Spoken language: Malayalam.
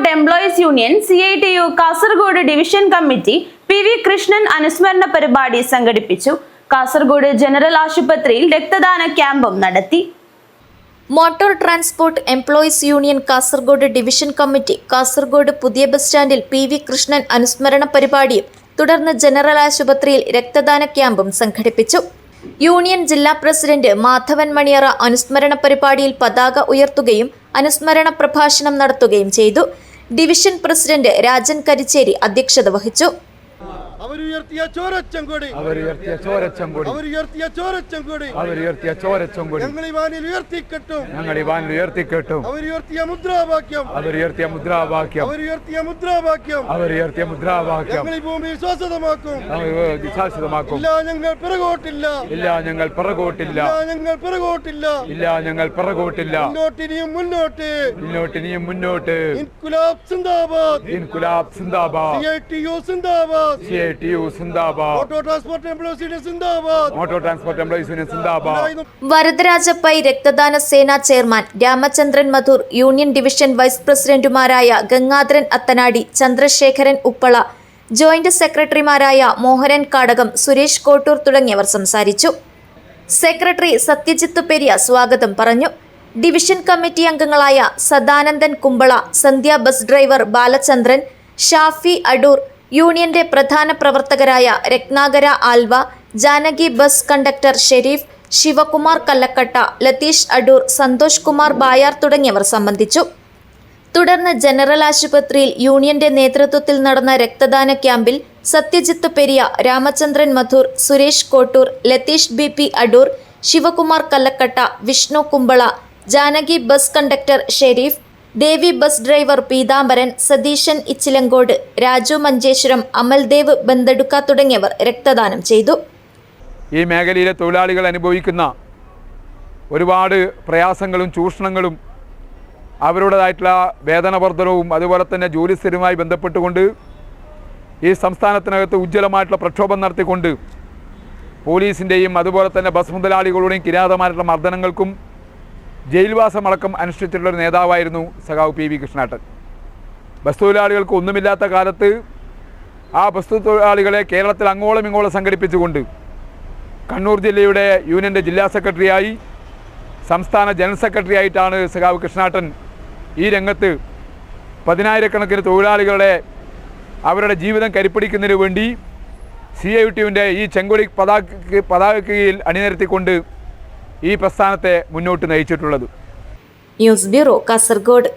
Transport employees union CITU Kasaragod division committee PV Krishnan അനുസ്മരണ പരിപാടി സംഘടിപ്പിച്ചു. കാസർഗോഡ് ജനറൽ ആശുപത്രിയിൽ രക്തദാന ക്യാമ്പും നടത്തി. Motor transport employees union Kasaragod division committee Kasaragod പുതിയ ബസ് സ്റ്റാൻഡിൽ PV കൃഷ്ണൻ അനുസ്മരണ പരിപാടിയും തുടർന്ന് ജനറൽ ആശുപത്രിയിൽ രക്തദാന ക്യാമ്പും സംഘടിപ്പിച്ചു. യൂണിയൻ ജില്ലാ പ്രസിഡന്റ് മാധവൻ മണിയറ അനുസ്മരണ പരിപാടിയിൽ പതാക ഉയർത്തുകയും അനുസ്മരണ പ്രഭാഷണം നടത്തുകയും ചെയ്തു. ഡിവിഷൻ പ്രസിഡന്റ് രാജൻ കരിച്ചേരി അധ്യക്ഷത വഹിച്ചു. അവരുയർത്തിയ ചോരച്ചങ്കൊടി ഞങ്ങൾ ഈ വാനിൽ ഉയർത്തിക്കെട്ടും അവരുയർത്തിയ മുദ്രാവാക്യം ഞങ്ങൾ ഈ ഭൂമി ശാശ്വതമാക്കും. ഇല്ല ഞങ്ങൾ പിറകോട്ടില്ല മുന്നോട്ട് ഇൻകുലാബ് സിന്ദാബാദ് CITU സിന്ദാബാദ് മോട്ടോർ ട്രാൻസ്പോർട്ട് എംപ്ലോയീസ് യൂണിയൻ സിന്ദാബാദ്. വരദരാജ പൈ രക്തദാന സേന chairman Ramachandran Madhur, union division vice പ്രസിഡന്റുമാരായ ഗംഗാധരൻ അത്തനാടി, ചന്ദ്രശേഖരൻ ഉപ്പള, ജോയിന്റ് സെക്രട്ടറിമാരായ മോഹനൻ കാടകം, സുരേഷ് കോട്ടൂർ തുടങ്ങിയവർ സംസാരിച്ചു. സെക്രട്ടറി സത്യജിത്ത് പെരിയ സ്വാഗതം പറഞ്ഞു. ഡിവിഷൻ കമ്മിറ്റി അംഗങ്ങളായ സദാനന്ദൻ കുമ്പള, സന്ധ്യ ബസ് ഡ്രൈവർ ബാലചന്ദ്രൻ, ഷാഫി അടൂർ, യൂണിയന്റെ പ്രധാന പ്രവർത്തകരായ രത്നാകര ആൽവ, ജാനകി ബസ് കണ്ടക്ടർ ഷെരീഫ്, ശിവകുമാർ കല്ലക്കട്ട, ലതീഷ് അടൂർ, സന്തോഷ് കുമാർ ബായാർ തുടങ്ങിയവർ സംബന്ധിച്ചു. തുടർന്ന് ജനറൽ ആശുപത്രിയിൽ യൂണിയന്റെ നേതൃത്വത്തിൽ നടന്ന രക്തദാന ക്യാമ്പിൽ Satyajith Periya, Ramachandran Madhur, Suresh Kottur, Latheesh BP Adoor, Shivakumar Kallakatta, Vishnu Kumbala, Janaki bus conductor Sharif, Devi bus driver Peethambaran, Satheeshan Ichilangod, Raju Manjeshwaram, Amaldev Bandadukka തുടങ്ങിയവർ രക്തദാനം ചെയ്തു. ഈ മേഖലയിലെ തൊഴിലാളികൾ അനുഭവിക്കുന്ന ഒരുപാട് പ്രയാസങ്ങളും ചൂഷണങ്ങളും അവരുടേതായിട്ടുള്ള വേതനവർദ്ധനവും അതുപോലെ തന്നെ ജോലിസ്ഥിരവുമായി ബന്ധപ്പെട്ടുകൊണ്ട് ഈ സംസ്ഥാനത്തിനകത്ത് ഉജ്ജ്വലമായിട്ടുള്ള പ്രക്ഷോഭം നടത്തിക്കൊണ്ട് പോലീസിൻ്റെയും അതുപോലെ തന്നെ ബസ് മുതലാളികളുടെയും കിരാതമായിട്ടുള്ള മർദ്ദനങ്ങൾക്കും ജയിൽവാസമടക്കം അനുഷ്ഠിച്ചിട്ടുള്ളൊരു നേതാവായിരുന്നു സഖാവ് PV കൃഷ്ണേട്ടൻ. ബസ് തൊഴിലാളികൾക്ക് ഒന്നുമില്ലാത്ത കാലത്ത് ആ ബസ് തൊഴിലാളികളെ കേരളത്തിൽ അങ്ങോളം ഇങ്ങോളം സംഘടിപ്പിച്ചുകൊണ്ട് കണ്ണൂർ ജില്ലയുടെ യൂണിയൻ്റെ ജില്ലാ സെക്രട്ടറിയായി, സംസ്ഥാന ജനറൽ സെക്രട്ടറി ആയിട്ടാണ് സഖാവ് കൃഷ്ണേട്ടൻ ഈ രംഗത്ത് പതിനായിരക്കണക്കിന് തൊഴിലാളികളുടെ അവരുടെ ജീവിതം കരിപ്പിടിക്കുന്നതിന് വേണ്ടി CITUവിൻ്റെ ഈ ചെങ്കൊടി പതാകയിൽ അണിനിരത്തിക്കൊണ്ട് ഈ പ്രസ്ഥാനത്തെ മുന്നോട്ട് നയിച്ചിട്ടുള്ളത്. News bureau, Kasaragod.